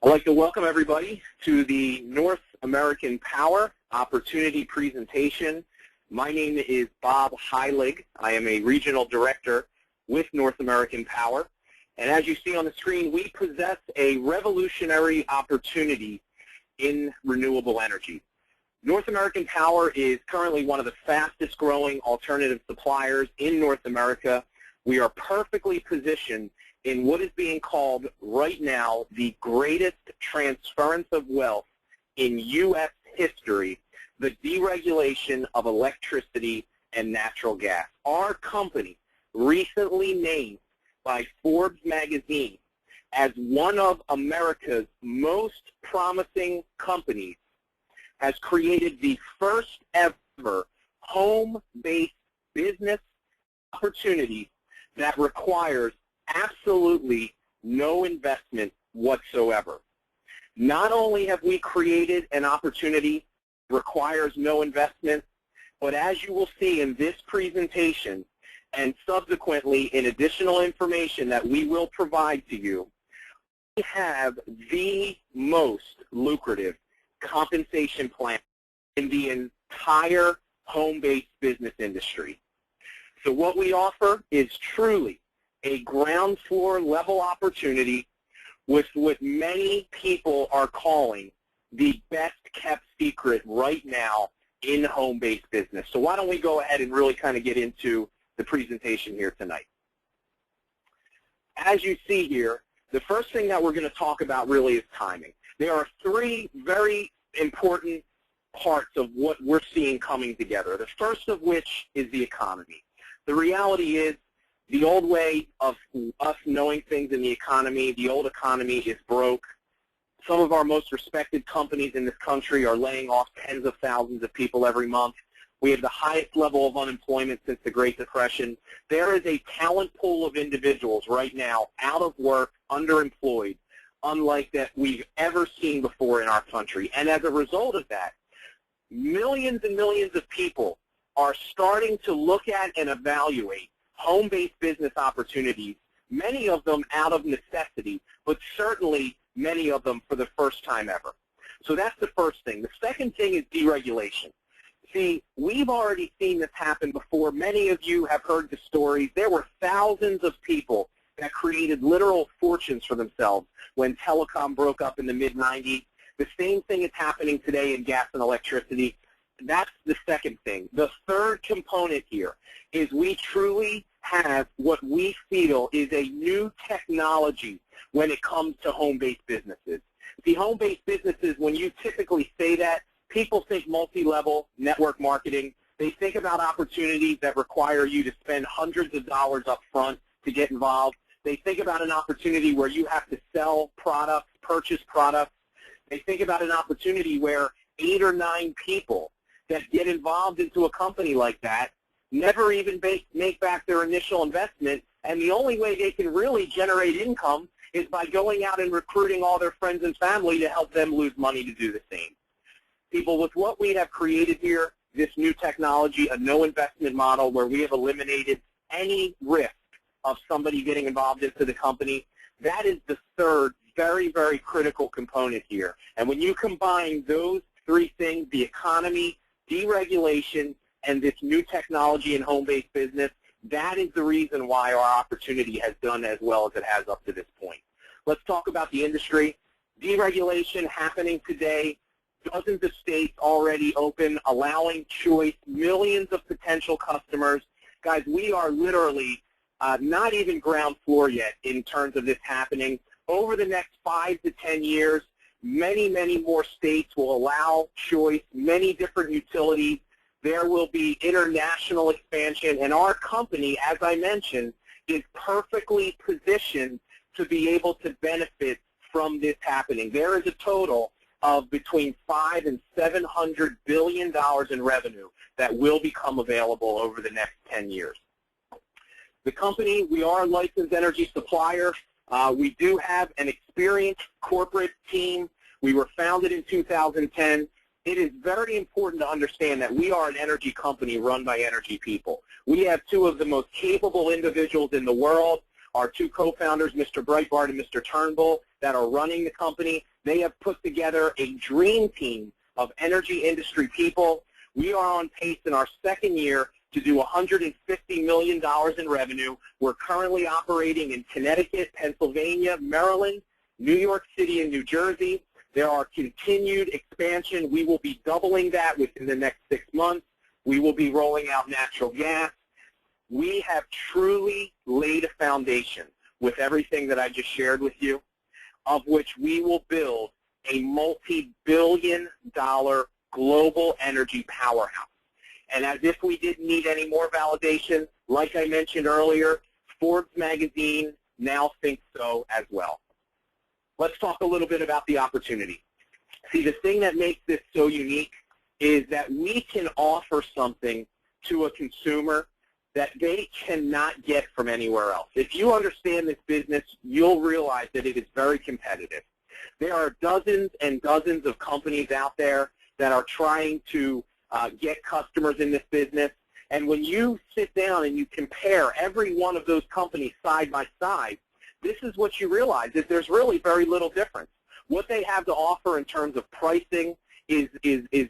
I'd like to welcome everybody to the North American Power Opportunity presentation. My name is Bob Heilig. I am a Regional Director with North American Power. And as you see on the screen, we possess a revolutionary opportunity in renewable energy. North American Power is currently one of the fastest growing alternative suppliers in North America. We are perfectly positioned in what is being called right now the greatest transference of wealth in U.S. history, the deregulation of electricity and natural gas. Our company, recently named by Forbes magazine as one of America's most promising companies, has created the first ever home-based business opportunity that requires absolutely no investment whatsoever. Not only have we created an opportunity that requires no investment, but as you will see in this presentation and subsequently in additional information that we will provide to you, we have the most lucrative compensation plan in the entire home-based business industry. So what we offer is truly a ground floor level opportunity with what many people are calling the best kept secret right now in home-based business. So why don't we go ahead and really kind of get into the presentation here tonight. As you see here, the first thing that we're going to talk about really is timing. There are three very important parts of what we're seeing coming together. The first of which is the economy. The reality is, the old way of us knowing things in the economy, the old economy is broke. Some of our most respected companies in this country are laying off tens of thousands of people every month. We have the highest level of unemployment since the Great Depression. There is a talent pool of individuals right now out of work, underemployed, unlike that we've ever seen before in our country. And as a result of that, millions and millions of people are starting to look at and evaluate home-based business opportunities, many of them out of necessity, but certainly many of them for the first time ever. So that's the first thing. The second thing is deregulation. See, we've already seen this happen before. Many of you have heard the stories. There were thousands of people that created literal fortunes for themselves when telecom broke up in the mid-90s. The same thing is happening today in gas and electricity. That's the second thing. The third component here is we truly have what we feel is a new technology when it comes to home-based businesses. The home-based businesses, when you typically say that, people think multi-level network marketing. They think about opportunities that require you to spend hundreds of dollars up front to get involved. They think about an opportunity where you have to sell products, purchase products. They think about an opportunity where 8 or 9 people that get involved into a company like that never even make back their initial investment, and the only way they can really generate income is by going out and recruiting all their friends and family to help them lose money to do the same. People, with what we have created here, this new technology, a no investment model where we have eliminated any risk of somebody getting involved into the company, that is the third very, very critical component here. And when you combine those three things, the economy, deregulation, and this new technology in home-based business, that is the reason why our opportunity has done as well as it has up to this point. Let's talk about the industry. Deregulation happening today, dozens of states already open, allowing choice, millions of potential customers. Guys, we are literally not even ground floor yet in terms of this happening. Over the next 5 to 10 years, many, many more states will allow choice, many different utilities. There will be international expansion, and our company, as I mentioned, is perfectly positioned to be able to benefit from this happening. There is a total of between $500 and $700 billion in revenue that will become available over the next 10 years. The company, we are a licensed energy supplier. We do have an experienced corporate team. We were founded in 2010. It is very important to understand that we are an energy company run by energy people. We have 2 of the most capable individuals in the world, our 2 co-founders, Mr. Breitbart and Mr. Turnbull, that are running the company. They have put together a dream team of energy industry people. We are on pace in our second year to do $150 million in revenue. We're currently operating in Connecticut, Pennsylvania, Maryland, New York City, and New Jersey. There are continued expansion. We will be doubling that within the next 6 months. We will be rolling out natural gas. We have truly laid a foundation with everything that I just shared with you, of which we will build a multi-billion-dollar global energy powerhouse. And as if we didn't need any more validation, like I mentioned earlier, Forbes magazine now thinks so as well. Let's talk a little bit about the opportunity. See, the thing that makes this so unique is that we can offer something to a consumer that they cannot get from anywhere else. If you understand this business, you'll realize that it is very competitive. There are dozens and dozens of companies out there that are trying to get customers in this business. And when you sit down and you compare every one of those companies side by side, this is what you realize, that there's really very little difference. What they have to offer in terms of pricing is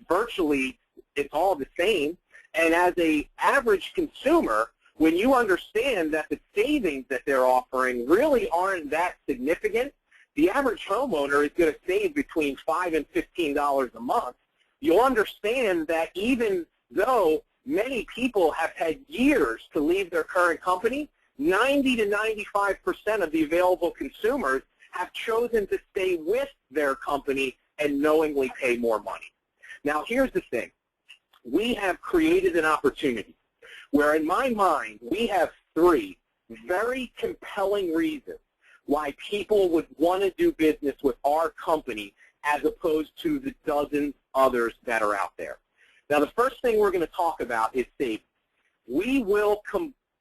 virtually, it's all the same. And as an average consumer, when you understand that the savings that they're offering really aren't that significant, the average homeowner is going to save between $5 and $15 a month. You'll understand that even though many people have had years to leave their current company, 90 to 95% of the available consumers have chosen to stay with their company and knowingly pay more money. Now, here's the thing. We have created an opportunity where, in my mind, we have 3 very compelling reasons why people would want to do business with our company as opposed to the dozens others that are out there. Now, the first thing we're going to talk about is safety. We will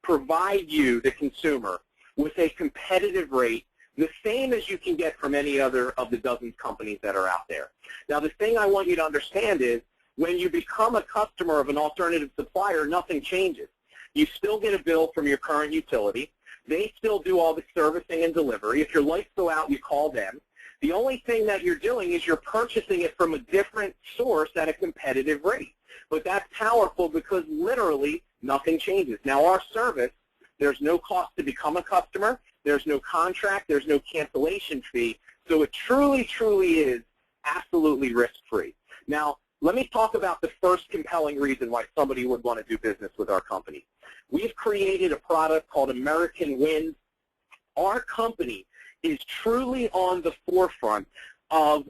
provide you, the consumer, with a competitive rate, the same as you can get from any other of the dozens companies that are out there. Now, the thing I want you to understand is when you become a customer of an alternative supplier, nothing changes. You still get a bill from your current utility. They still do all the servicing and delivery. If your lights go out, you call them. The only thing that you're doing is you're purchasing it from a different source at a competitive rate. But that's powerful because literally nothing changes. Now, our service, there's no cost to become a customer. There's no contract. There's no cancellation fee. So it truly, truly is absolutely risk-free. Now, let me talk about the first compelling reason why somebody would want to do business with our company. We've created a product called American Wind. Our company is truly on the forefront of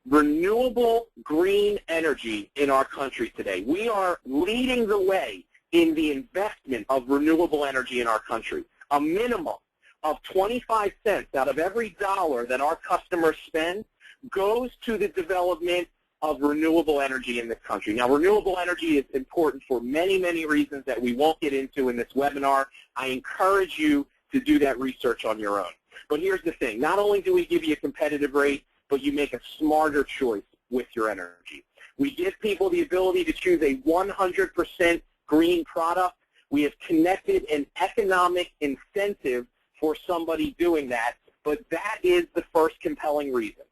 renewable green energy in our country today. We are leading the way in the investment of renewable energy in our country. A minimum of 25 cents out of every dollar that our customers spend goes to the development of renewable energy in this country. Now, renewable energy is important for many, many reasons that we won't get into in this webinar. I encourage you to do that research on your own. But here's the thing. Not only do we give you a competitive rate, but you make a smarter choice with your energy. We give people the ability to choose a 100% green product. We have connected an economic incentive for somebody doing that, but that is the first compelling reason.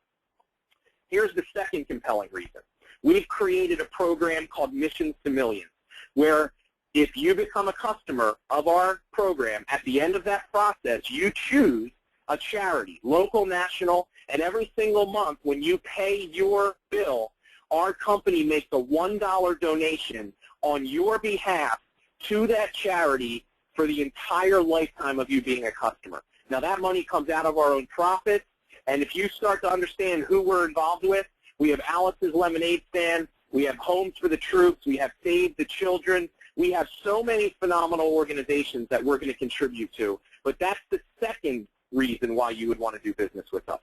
Here's the second compelling reason. We've created a program called Missions to Millions, where if you become a customer of our program, at the end of that process, you choose a charity, local, national, and every single month when you pay your bill, our company makes a $1 donation on your behalf to that charity for the entire lifetime of you being a customer. Now, that money comes out of our own profits, and if you start to understand who we're involved with, we have Alice's Lemonade Stand, we have Homes for the Troops, we have Save the Children. We have so many phenomenal organizations that we're going to contribute to, but that's the second reason why you would want to do business with us.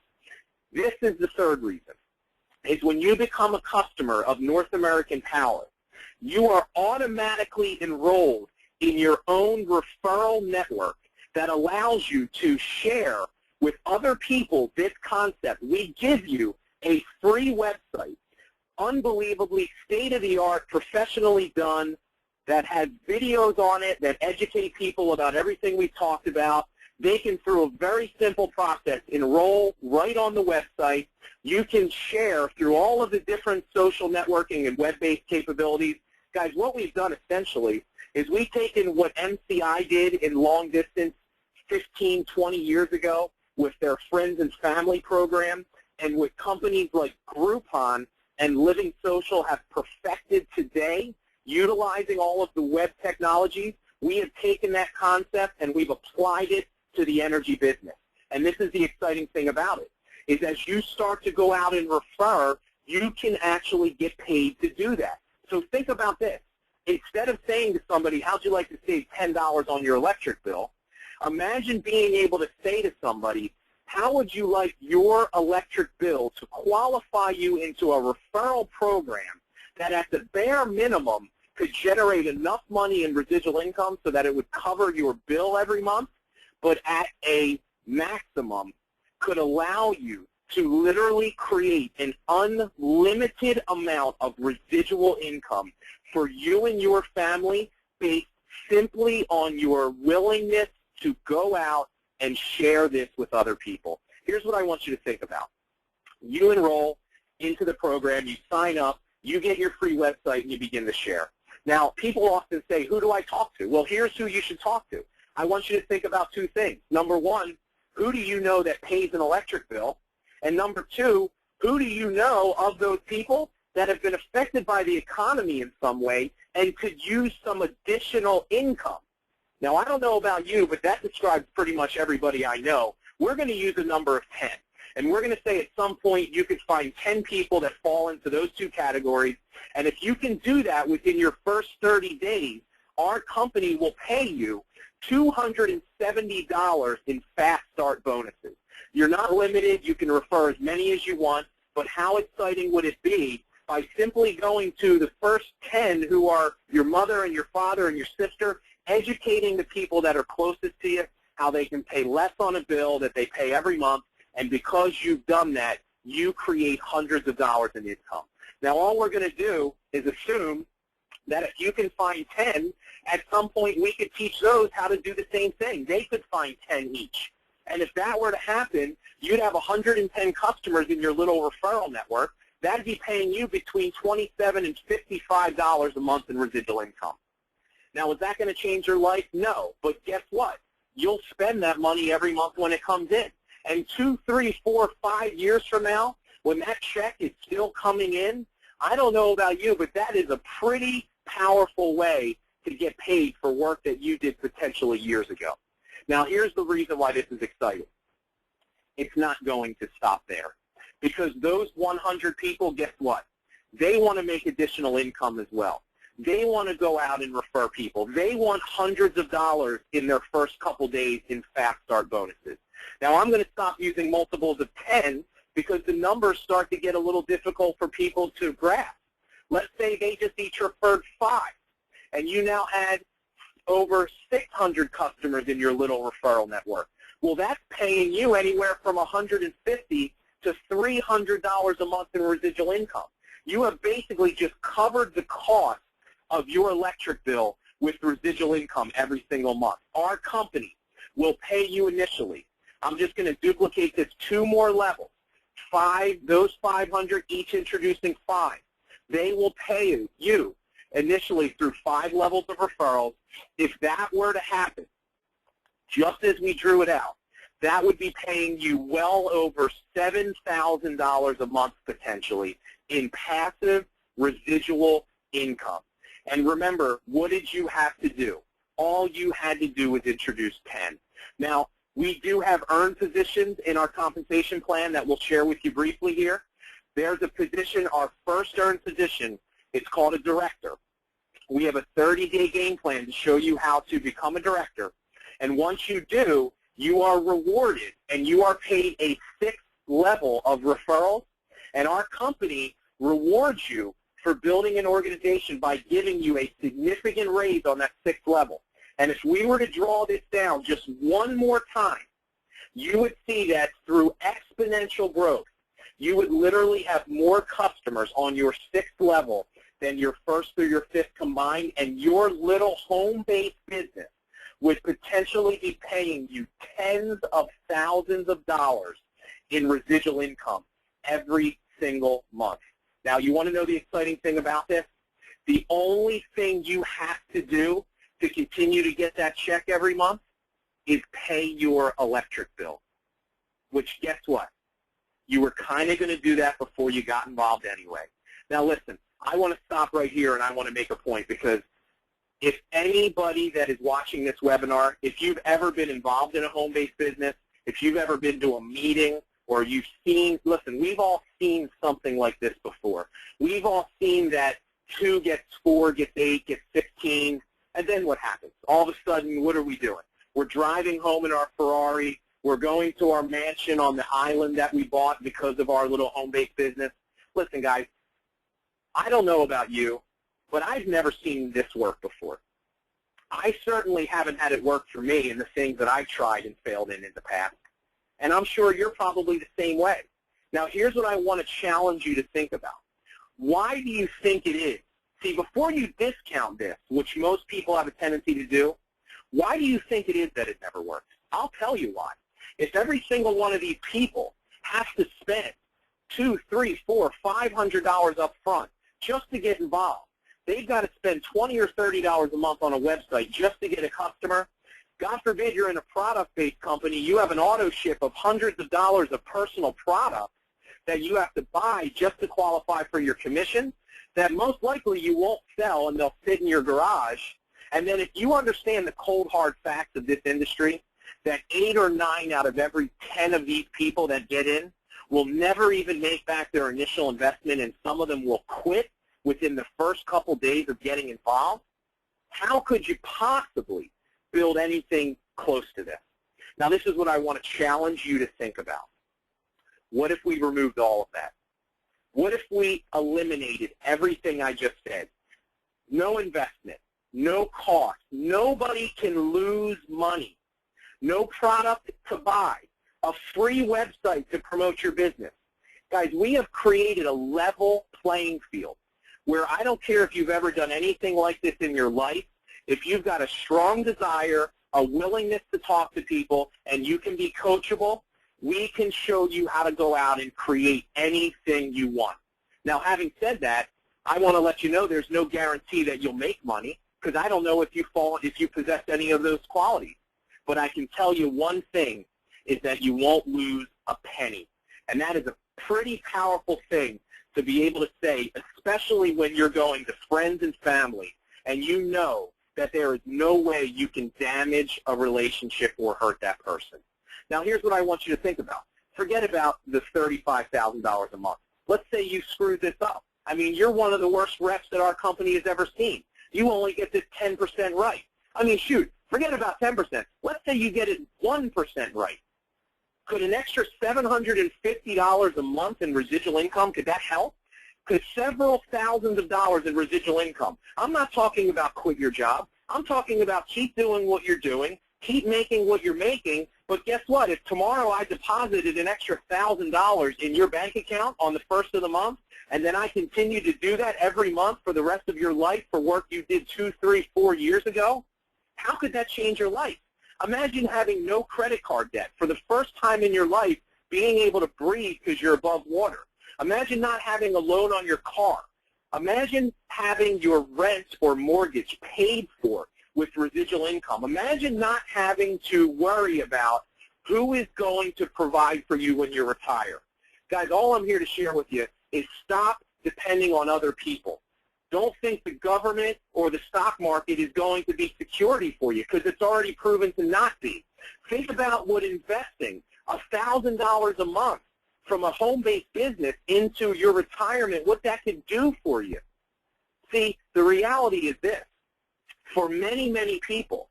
This is the third reason, is when you become a customer of North American Power, you are automatically enrolled in your own referral network that allows you to share with other people this concept. We give you a free website, unbelievably state-of-the-art, professionally done, that has videos on it that educate people about everything we talked about. They can, through a very simple process, enroll right on the website. You can share through all of the different social networking and web-based capabilities. Guys, what we've done essentially is we've taken what MCI did in long distance 15, 20 years ago with their friends and family program, and what companies like Groupon and Living Social have perfected today, utilizing all of the web technologies. We have taken that concept and we've applied it to the energy business. And this is the exciting thing about it, is as you start to go out and refer, you can actually get paid to do that. So think about this. Instead of saying to somebody, how'd you like to save $10 on your electric bill, imagine being able to say to somebody, how would you like your electric bill to qualify you into a referral program that at the bare minimum could generate enough money in residual income so that it would cover your bill every month, but at a maximum could allow you to literally create an unlimited amount of residual income for you and your family based simply on your willingness to go out and share this with other people. Here's what I want you to think about. You enroll into the program, you sign up, you get your free website, and you begin to share. Now, people often say, who do I talk to? Well, here's who you should talk to. I want you to think about two things. Number one, who do you know that pays an electric bill? And number two, who do you know of those people that have been affected by the economy in some way and could use some additional income? Now, I don't know about you, but that describes pretty much everybody I know. We're going to use a number of 10. And we're going to say at some point you could find 10 people that fall into those two categories. And if you can do that within your first 30 days, our company will pay you $270 in fast start bonuses. You're not limited. You can refer as many as you want. But how exciting would it be by simply going to the first 10 who are your mother and your father and your sister, educating the people that are closest to you how they can pay less on a bill that they pay every month, and because you've done that, you create hundreds of dollars in income. Now, all we're going to do is assume that if you can find 10, at some point we could teach those how to do the same thing. They could find 10 each. And if that were to happen, you'd have 110 customers in your little referral network. That'd be paying you between $27 and $55 a month in residual income. Now, is that going to change your life? No. But guess what? You'll spend that money every month when it comes in. And 2, 3, 4, 5 years from now, when that check is still coming in, I don't know about you, but that is a pretty powerful way to get paid for work that you did potentially years ago. Now, here's the reason why this is exciting. It's not going to stop there. Because those 100 people, guess what? They want to make additional income as well. They want to go out and refer people. They want hundreds of dollars in their first couple days in fast start bonuses. Now, I'm going to stop using multiples of 10 because the numbers start to get a little difficult for people to grasp. Let's say they just each referred 5, and you now had over 600 customers in your little referral network. Well, that's paying you anywhere from $150 to $300 a month in residual income. You have basically just covered the cost of your electric bill with residual income every single month. Our company will pay you initially. I'm just going to duplicate this 2 more levels. 5, those 500, each introducing 5. They will pay you initially through 5 levels of referrals. If that were to happen, just as we drew it out, that would be paying you well over $7,000 a month potentially in passive residual income. And remember, what did you have to do? All you had to do was introduce 10. Now, we do have earned positions in our compensation plan that we'll share with you briefly here. There's a position, our first earned position, it's called a director. We have a 30-day game plan to show you how to become a director. And once you do, you are rewarded and you are paid a 6th level of referrals. And our company rewards you for building an organization by giving you a significant raise on that 6th level. And if we were to draw this down just one more time, you would see that through exponential growth, you would literally have more customers on your 6th level than your 1st through your 5th combined, and your little home-based business would potentially be paying you tens of thousands of dollars in residual income every single month. Now, you want to know the exciting thing about this? The only thing you have to do to continue to get that check every month is pay your electric bill, which, guess what? You were kind of going to do that before you got involved anyway. Now, listen, I want to stop right here, and I want to make a point, because if anybody that is watching this webinar, if you've ever been involved in a home-based business, if you've ever been to a meeting, or you've seen, listen, we've all seen something like this before. We've all seen that 2 gets 4, gets 8, gets 16, and then what happens? All of a sudden, what are we doing? We're driving home in our Ferrari. We're going to our mansion on the island that we bought because of our little home-based business. Listen, guys, I don't know about you, but I've never seen this work before. I certainly haven't had it work for me in the things that I've tried and failed in the past. And I'm sure you're probably the same way. Now, here's what I want to challenge you to think about. Why do you think it is? See, before you discount this, which most people have a tendency to do, why do you think it is that it never works? I'll tell you why. If every single one of these people has to spend $200, $300, $400, $500 up front just to get involved, they've got to spend $20 or $30 a month on a website just to get a customer. God forbid you're in a product-based company, you have an auto ship of hundreds of dollars of personal products that you have to buy just to qualify for your commission that most likely you won't sell and they'll sit in your garage. And then if you understand the cold hard facts of this industry, that 8 or 9 out of every 10 of these people that get in will never even make back their initial investment, and some of them will quit within the first couple days of getting involved, how could you possibly build anything close to this? Now, this is what I want to challenge you to think about. What if we removed all of that? What if we eliminated everything I just said? No investment, no cost, nobody can lose money, no product to buy, a free website to promote your business. Guys, we have created a level playing field where I don't care if you've ever done anything like this in your life, if you've got a strong desire, a willingness to talk to people, and you can be coachable, we can show you how to go out and create anything you want. Now, having said that, I want to let you know there's no guarantee that you'll make money, because I don't know if you possess any of those qualities. But I can tell you one thing, is that you won't lose a penny. And that is a pretty powerful thing to be able to say, especially when you're going to friends and family, and you know that there is no way you can damage a relationship or hurt that person. Now, here's what I want you to think about. Forget about the $35,000 a month. Let's say you screwed this up. I mean, you're one of the worst reps that our company has ever seen. You only get this 10% right. I mean, shoot, forget about 10%. Let's say you get it 1% right. Could an extra $750 a month in residual income, could that help? Could several thousands of dollars in residual income? I'm not talking about quit your job. I'm talking about keep doing what you're doing, keep making what you're making, but guess what? If tomorrow I deposited an extra $1,000 in your bank account on the first of the month, and then I continue to do that every month for the rest of your life for work you did 2, 3, 4 years ago, how could that change your life? Imagine having no credit card debt. For the first time in your life, being able to breathe because you're above water. Imagine not having a loan on your car. Imagine having your rent or mortgage paid for with residual income. Imagine not having to worry about who is going to provide for you when you retire. Guys, all I'm here to share with you is stop depending on other people. Don't think the government or the stock market is going to be security for you, because it's already proven to not be. Think about what investing $1,000 a month from a home-based business into your retirement, what that could do for you. See, the reality is this. For many, many people,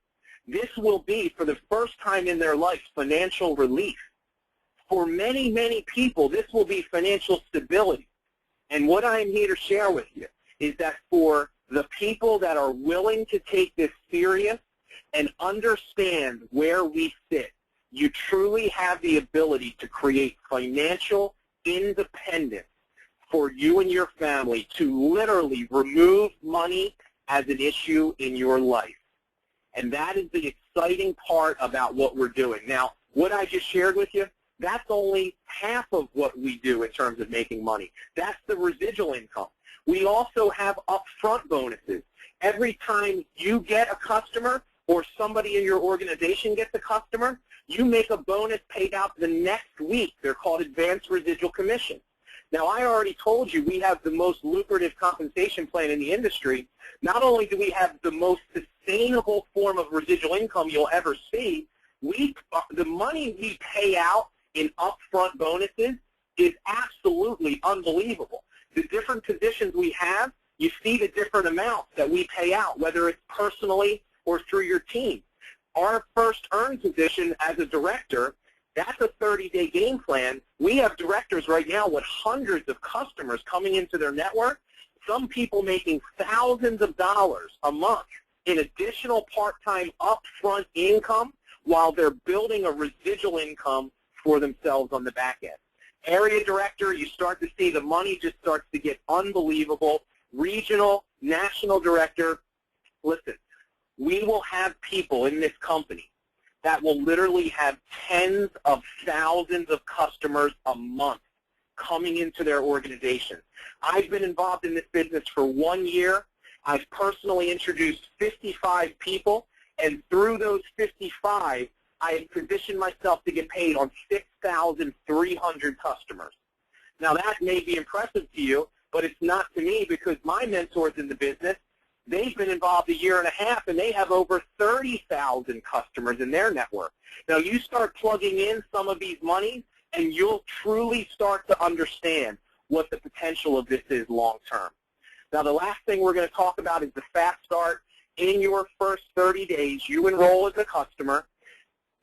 this will be, for the first time in their life, financial relief. For many, many people, this will be financial stability. And what I am here to share with you is that for the people that are willing to take this serious and understand where we sit, you truly have the ability to create financial independence for you and your family, to literally remove money as an issue in your life. And that is the exciting part about what we're doing. Now, what I just shared with you, that's only half of what we do in terms of making money. That's the residual income. We also have upfront bonuses. Every time you get a customer or somebody in your organization gets a customer, you make a bonus paid out the next week. They're called advanced residual commissions. Now, I already told you we have the most lucrative compensation plan in the industry. Not only do we have the most sustainable form of residual income you'll ever see, the money we pay out in upfront bonuses is absolutely unbelievable. The different positions we have, you see the different amounts that we pay out, whether it's personally or through your team. Our first earned position as a director, that's a 30-day game plan. We have directors right now with hundreds of customers coming into their network, some people making thousands of dollars a month in additional part-time upfront income while they're building a residual income for themselves on the back end. Area director, you start to see the money just starts to get unbelievable. Regional, national director, listen, we will have people in this company that will literally have tens of thousands of customers a month coming into their organization. I've been involved in this business for 1 year. I've personally introduced 55 people, and through those 55, I have positioned myself to get paid on 6,300 customers. Now, that may be impressive to you, but it's not to me because my mentors in the business, they've been involved 1.5 years, and they have over 30,000 customers in their network. Now, you start plugging in some of these monies, and you'll truly start to understand what the potential of this is long term. Now, the last thing we're going to talk about is the fast start. In your first 30 days, you enroll as a customer.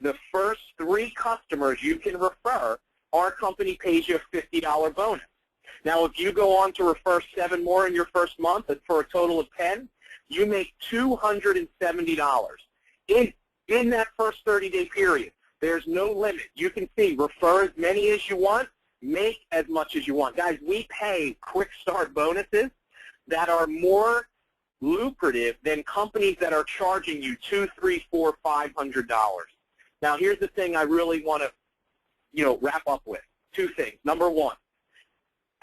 The first 3 customers you can refer, our company pays you a $50 bonus. Now, if you go on to refer 7 more in your first month for a total of 10, you make $270. In that first 30-day period, there's no limit. You can see, refer as many as you want, make as much as you want. Guys, we pay quick start bonuses that are more lucrative than companies that are charging you $200, $300, $400, $500. Now, here's the thing I really want to, wrap up with. 2 things. Number 1,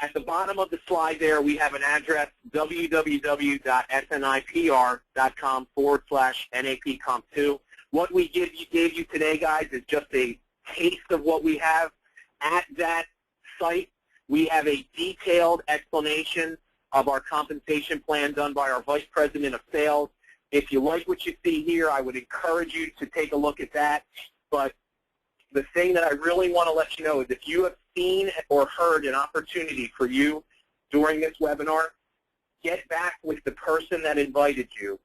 at the bottom of the slide there, we have an address, www.snipr.com/NAPComp2. What we gave you today, guys, is just a taste of what we have. At that site, we have a detailed explanation of our compensation plan done by our Vice President of Sales. If you like what you see here, I would encourage you to take a look at that. But the thing that I really want to let you know is if you have seen or heard an opportunity for you during this webinar, get back with the person that invited you.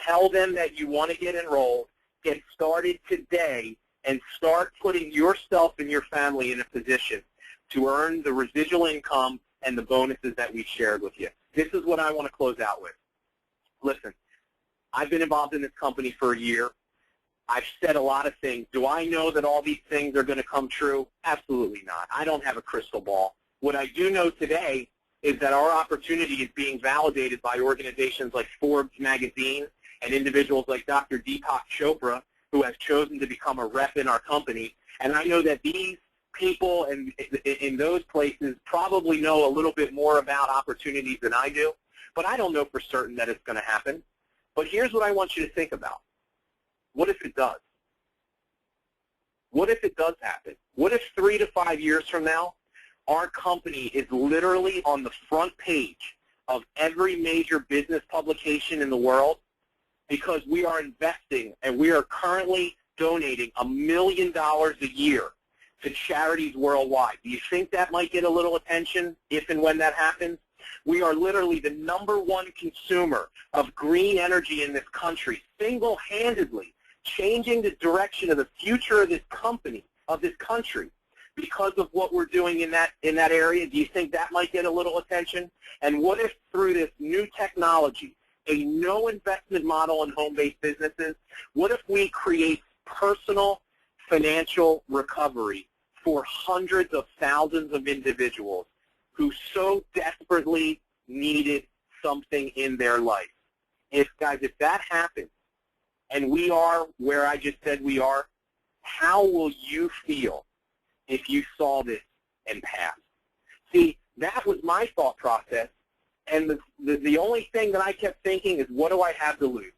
Tell them that you want to get enrolled. Get started today and start putting yourself and your family in a position to earn the residual income and the bonuses that we shared with you. This is what I want to close out with. Listen, I've been involved in this company for 1 year. I've said a lot of things. Do I know that all these things are going to come true? Absolutely not. I don't have a crystal ball. What I do know today is that our opportunity is being validated by organizations like Forbes magazine and individuals like Dr. Deepak Chopra, who has chosen to become a rep in our company. And I know that these people in those places probably know a little bit more about opportunities than I do, but I don't know for certain that it's going to happen. But here's what I want you to think about. What if it does? What if it does happen? What if 3 to 5 years from now, our company is literally on the front page of every major business publication in the world because we are investing and we are currently donating $1 million a year to charities worldwide? Do you think that might get a little attention if and when that happens? We are literally the #1 consumer of green energy in this country, single-handedly changing the direction of the future of this company, of this country, because of what we're doing in that area. Do you think that might get a little attention? And what if through this new technology, a no investment model in home-based businesses, what if we create personal financial recovery for hundreds of thousands of individuals who so desperately needed something in their life? If that happens, and we are where I just said we are, how will you feel if you saw this and passed? See, that was my thought process, and the only thing that I kept thinking is, what do I have to lose?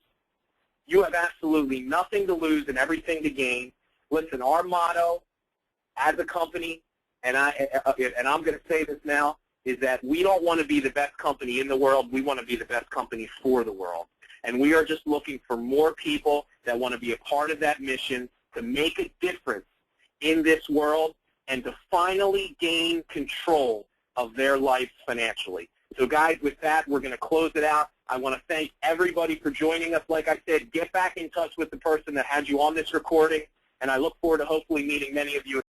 You have absolutely nothing to lose and everything to gain. Listen, our motto as a company, and I'm going to say this now, is that we don't want to be the best company in the world. We want to be the best company for the world. And we are just looking for more people that want to be a part of that mission to make a difference in this world and to finally gain control of their lives financially. So guys, with that, we're going to close it out. I want to thank everybody for joining us. Like I said, get back in touch with the person that had you on this recording, and I look forward to hopefully meeting many of you